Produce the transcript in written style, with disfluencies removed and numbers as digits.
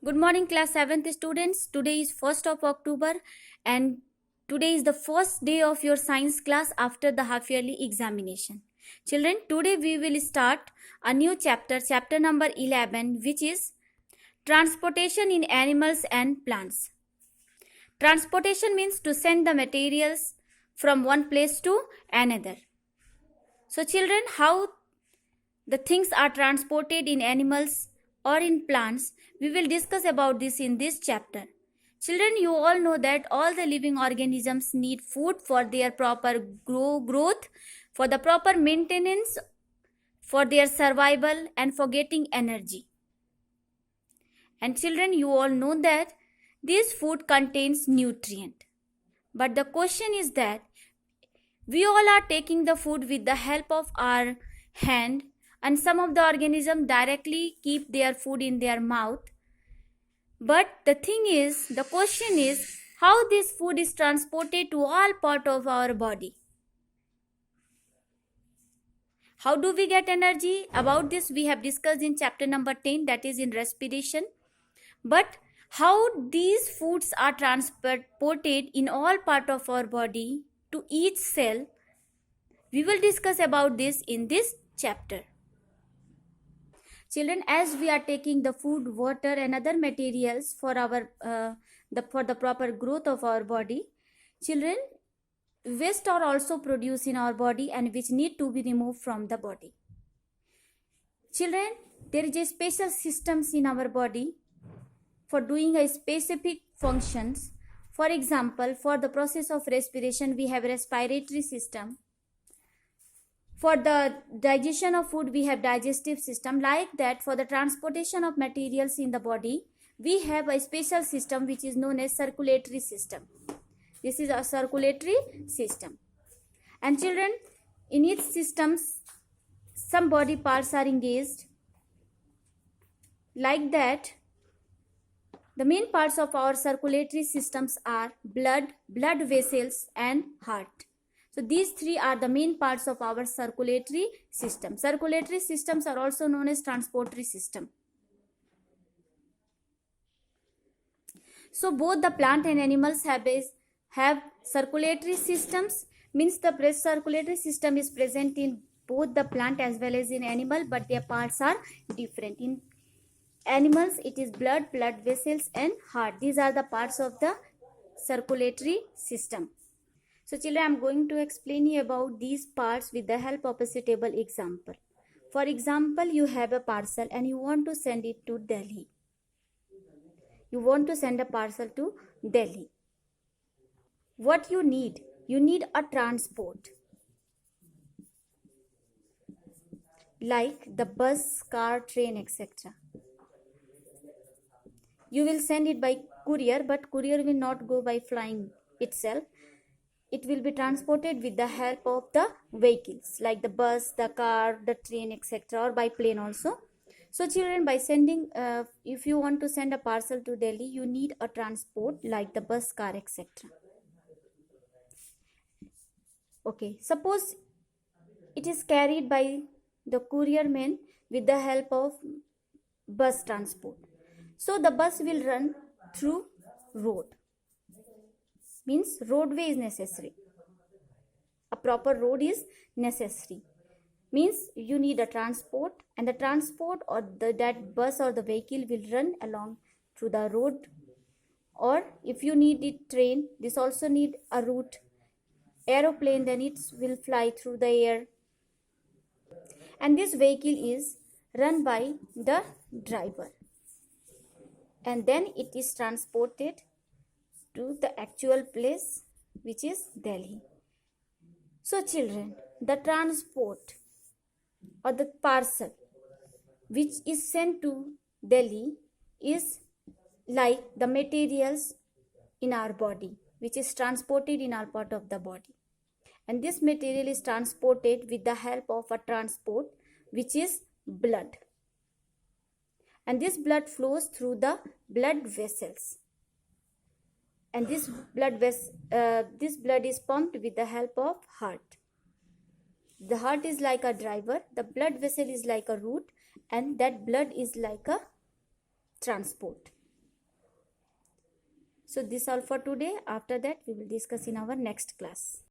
Good morning, class 7th students. Today is 1st of October and today is the first day of your science class after the half yearly examination. Children, today we will start a new chapter, chapter number 11, which is transportation in animals and plants. Transportation means to send the materials from one place to another. So children, how the things are transported in animals or in plants, we will discuss about this in this chapter. Children, you all know that all the living organisms need food for their proper growth, for the proper maintenance, for their survival, and for getting energy. And children, you all know that this food contains nutrient. But the question is that we all are taking the food with the help of our hand, and some of the organisms directly keep their food in their mouth. But the question is how this food is transported to all part of our body. How do we get energy? About this we have discussed in chapter number 10, that is in respiration. But how these foods are transported in all part of our body to each cell, we will discuss about this in this chapter. Children, as we are taking the food, water and other materials for the proper growth of our body, children, waste are also produced in our body and which need to be removed from the body. Children, there is a special systems in our body for doing a specific functions. For example, for the process of respiration, we have respiratory system. For the digestion of food, we have digestive system. Like that, for the transportation of materials in the body, we have a special system which is known as circulatory system. This is a circulatory system. And children, in each systems, some body parts are engaged. Like that, the main parts of our circulatory systems are blood vessels and heart. So these three are the main parts of our circulatory system. Circulatory systems are also known as transportatory system. So both the plant and animals have circulatory systems. Means the circulatory system is present in both the plant as well as in animal, but their parts are different. In animals, it is blood vessels and heart. These are the parts of the circulatory system. So children, I am going to explain you about these parts with the help of a suitable example. For example, you have a parcel and you want to send it to Delhi. You want to send a parcel to Delhi. What you need? You need a transport. Like the bus, car, train, etc. You will send it by courier, but courier will not go by flying itself. It will be transported with the help of the vehicles like the bus, the car, the train, etc., or by plane also. So children, by sending, if you want to send a parcel to Delhi, you need a transport like the bus, car, etc. Okay, suppose it is carried by the courier man with the help of bus transport. So the bus will run through road. Means roadway is necessary. A proper road is necessary. Means you need a transport, and the transport or that bus or the vehicle will run along through the road. Or if you need it train, this also need a route. Aeroplane, then it will fly through the air. And this vehicle is run by the driver. And then it is transported to the actual place, which is Delhi. So children, the transport or the parcel which is sent to Delhi is like the materials in our body, which is transported in our part of the body. And this material is transported with the help of a transport, which is blood. And this blood flows through the blood vessels. And this blood is pumped with the help of heart. The heart is like a driver, the blood vessel is like a route, and that blood is like a transport. So this all for today. After that we will discuss in our next class.